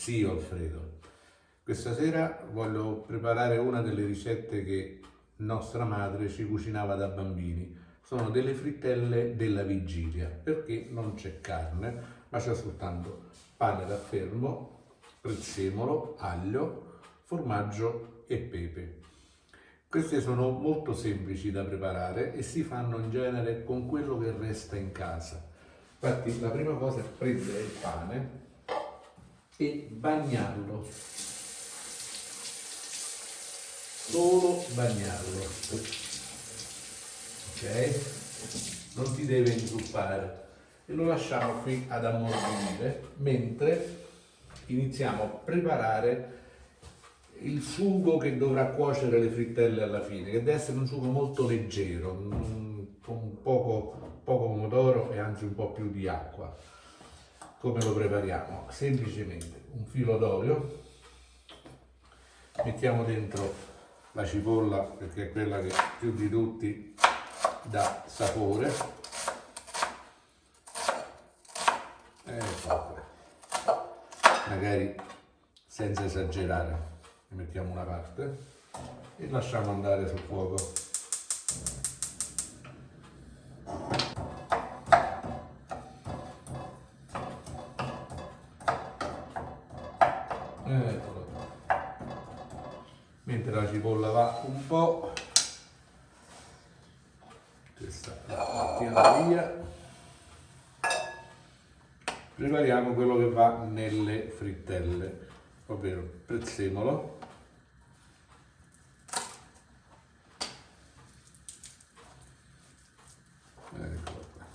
Sì, Alfredo. Questa sera voglio preparare una delle ricette che nostra madre ci cucinava da bambini. Sono delle frittelle della vigilia, perché non c'è carne, ma c'è soltanto pane raffermo, prezzemolo, aglio, formaggio e pepe. Queste sono molto semplici da preparare e si fanno in genere con quello che resta in casa. Infatti la prima cosa è prendere il pane e bagnarlo, solo bagnarlo, ok? Non si deve inzuppare e lo lasciamo qui ad ammorbidire mentre iniziamo a preparare il sugo che dovrà cuocere le frittelle alla fine, che deve essere un sugo molto leggero, con poco pomodoro e anzi un po' più di acqua. Come lo prepariamo? Semplicemente un filo d'olio, mettiamo dentro la cipolla perché è quella che più di tutti dà sapore, ecco, magari senza esagerare, ne mettiamo una parte e lasciamo andare sul fuoco. Eccolo. Mentre la cipolla va un po', questa la mettiamo via, prepariamo quello che va nelle frittelle, ovvero prezzemolo, eccolo qua.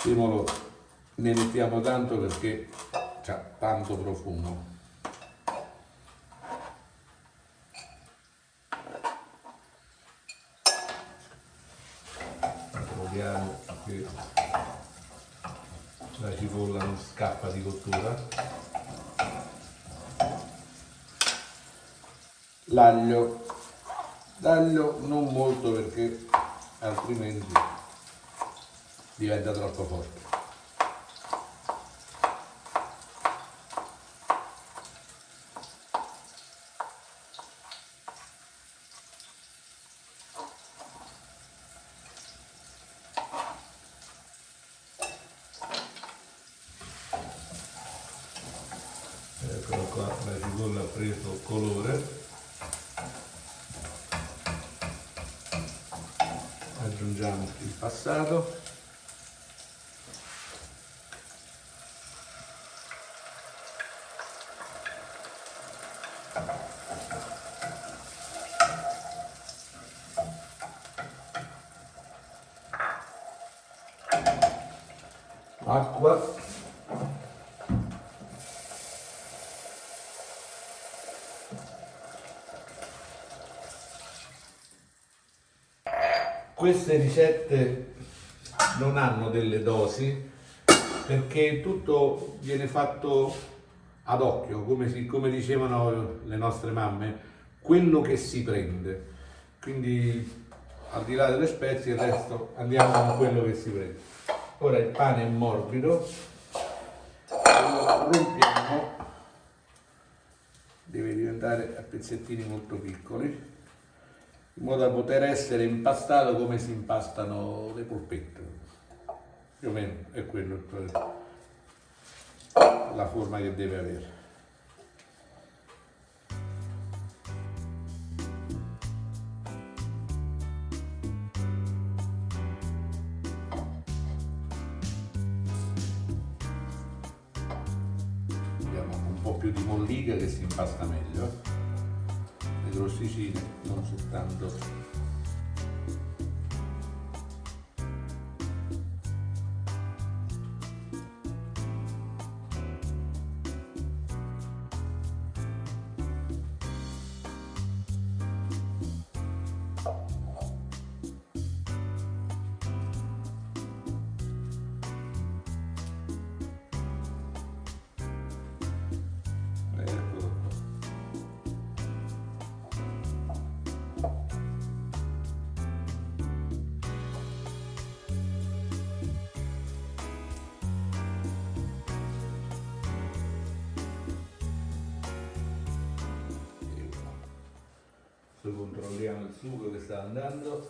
Prezzemolo ne mettiamo tanto perché ha tanto profumo. Vediamo che la cipolla non scappa di cottura. L'aglio non molto perché altrimenti diventa troppo forte. Eccolo qua, la cipolla ha preso colore. Aggiungiamo il passato. Acqua. Queste ricette non hanno delle dosi perché tutto viene fatto ad occhio, come dicevano le nostre mamme, quello che si prende. Quindi al di là delle spezie il resto andiamo con quello che si prende. Ora il pane è morbido, lo rompiamo, deve diventare a pezzettini molto piccoli, in modo da poter essere impastato come si impastano le polpette. Più o meno è quello la forma che deve avere. Abbiamo un po' più di mollica che si impasta meglio. Le crosticine non soltanto. Poi controlliamo il sugo che sta andando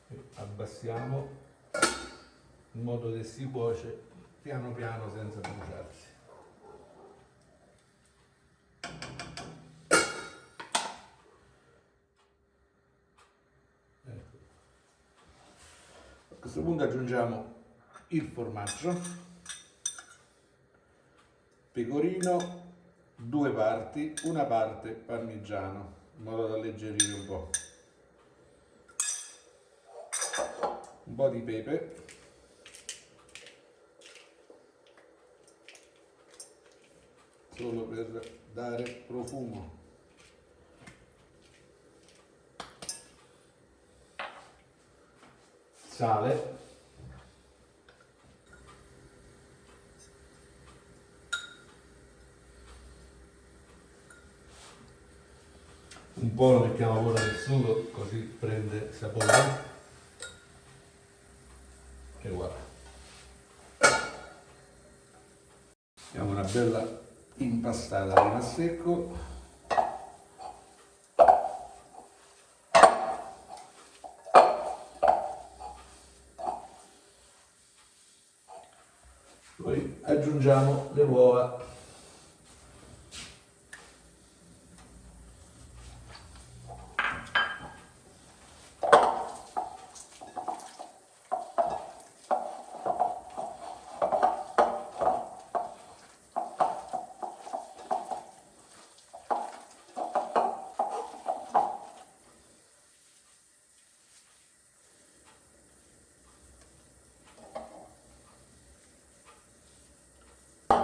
e abbassiamo in modo che si cuoce piano piano senza bruciarsi. Ecco. A questo punto aggiungiamo il formaggio, pecorino, 2 parti, una parte parmigiano, in modo da alleggerire un po' di pepe, solo per dare profumo, sale, un po' lo mettiamo pure nel sugo così prende sapore e voilà. Diamo una bella impastata prima a secco. Poi aggiungiamo le uova.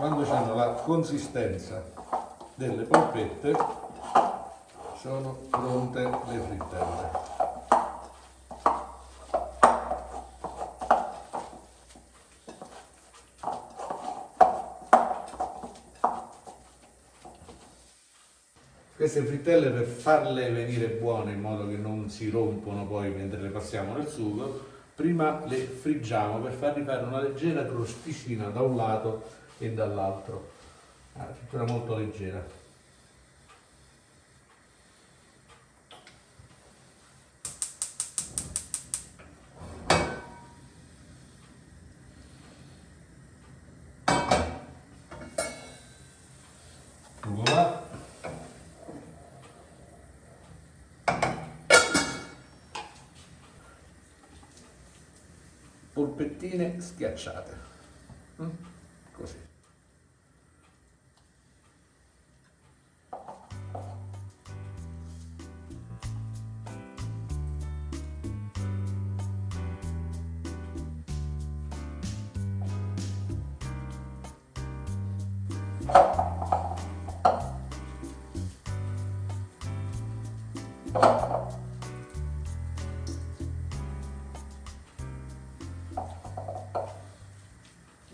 Quando hanno la consistenza delle polpette sono pronte le frittelle. Queste frittelle, per farle venire buone in modo che non si rompono poi mentre le passiamo nel sugo, prima le friggiamo per fargli fare una leggera crosticina da un lato e dall'altro. Una frittura molto leggera. Voilà. Polpettine schiacciate. Così.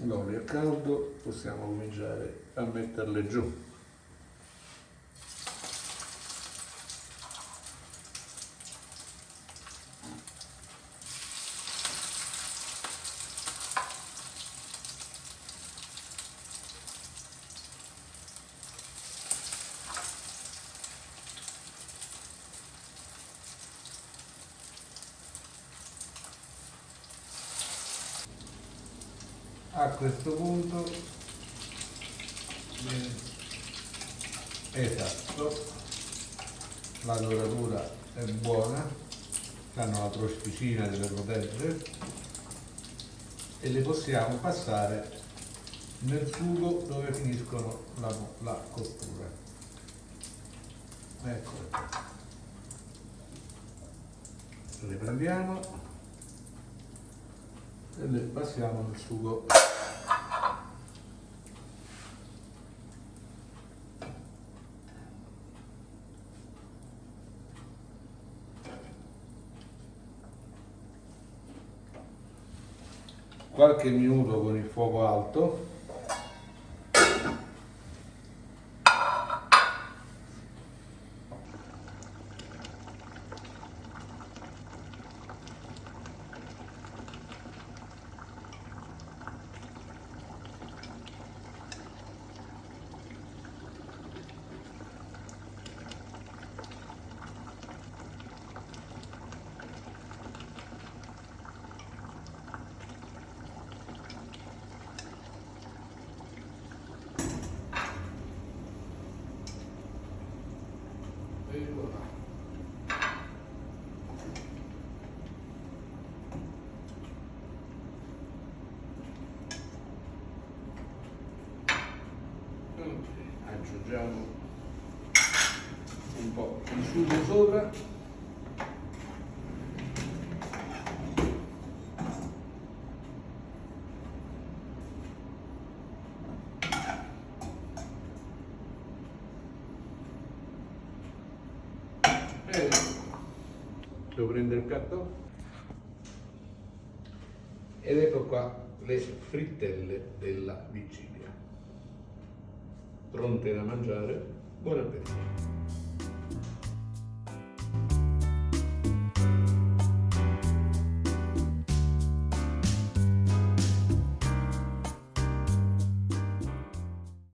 L'olio è caldo, possiamo cominciare a metterle giù. A questo punto, esatto, la doratura è buona, hanno la crosticina che le protegge e le possiamo passare nel sugo dove finiscono la cottura. Eccole qua. Le prendiamo e le passiamo nel sugo. Qualche minuto con il fuoco alto. aggiungiamo un po' di sugo sopra. E devo prendere il piatto ed ecco qua le frittelle della vigilia pronte da mangiare. Buon appetito!